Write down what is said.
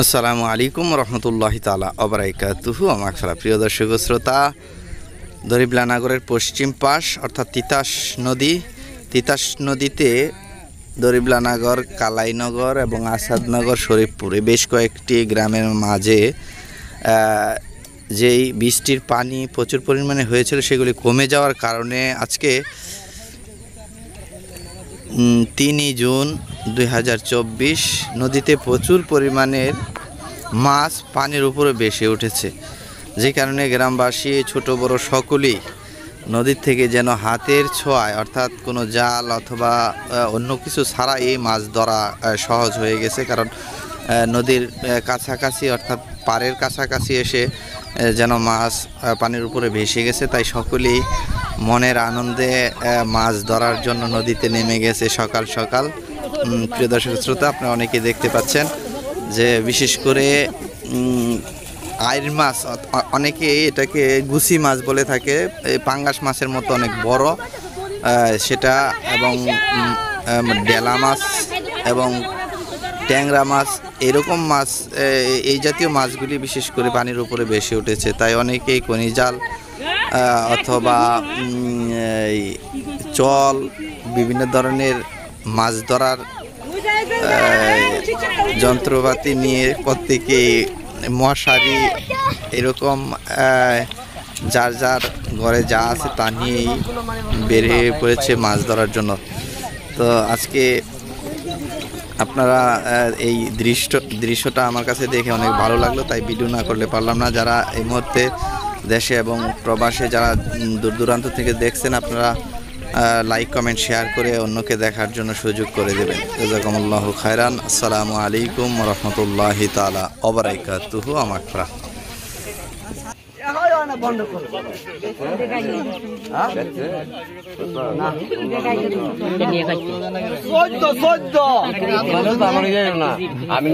আসসালামু আলাইকুম রহমতুল্লাহি তাআলা ওয়া বারাকাতুহু। আমার প্রিয় দর্শক শ্রোতা, দরিবলানগরের পশ্চিম পাশ অর্থাৎ তিতাস নদীতে দরিবলানগর, কালাইনগর এবং আসাদনগর, শরীফপুরে বেশ কয়েকটি গ্রামের মাঝে যেই বৃষ্টির পানি প্রচুর পরিমাণে হয়েছিল সেগুলি কমে যাওয়ার কারণে আজকে 3 জুন 2024 নদীতে প্রচুর পরিমাণের মাছ পানির উপরে ভেসে উঠেছে, যে কারণে গ্রামবাসী ছোট বড় সকলেই নদীর থেকে যেন হাতের ছোঁয়ায় অর্থাৎ কোনো জাল অথবা অন্য কিছু ছাড়া এই মাছ ধরা সহজ হয়ে গেছে। কারণ নদীর কাছাকাছি অর্থাৎ পাড়ের কাছাকাছি এসে যেন মাছ পানির উপরে ভেসে গেছে, তাই সকলেই মনের আনন্দে মাছ ধরার জন্য নদীতে নেমে গেছে সকাল সকাল। প্রিয় দর্শক শ্রোতা, আপনারা অনেকেই দেখতে পাচ্ছেন যে বিশেষ করে আইর মাছ, অনেকে এটাকে গুছি মাছ বলে থাকে, এই পাঙ্গাস মাছের মতো অনেক বড় সেটা, এবং ডেলা মাছ এবং ট্যাংরা মাছ, এরকম মাছ, এই জাতীয় মাছগুলি বিশেষ করে পানির উপরে ভেসে উঠেছে। তাই অনেকেই কনি জাল অথবা চল, বিভিন্ন ধরনের মাছ ধরার যন্ত্রপাতি নিয়ে প্রত্যেকে মশারি এরকম যার যার ঘরে যা আছে তা নিয়েই বেরিয়ে পড়েছে মাছ ধরার জন্য। তো আজকে আপনারা এই দৃশ্যটা আমার কাছে দেখে অনেক ভালো লাগলো, তাই ভিডিও না করলে পারলাম না। যারা এই মুহূর্তে দেশে এবং প্রবাসে যারা দূর দূরান্ত থেকে দেখছেন, আপনারা লাইক কমেন্ট শেয়ার করে অন্যকে দেখার জন্য সুযোগ করে দেবেন। জাযাকুমুল্লাহু খায়রান। আসসালামু আলাইকুম ওয়া রাহমাতুল্লাহি তাআলা ওয়া বারাকাতুহু। আমার আমি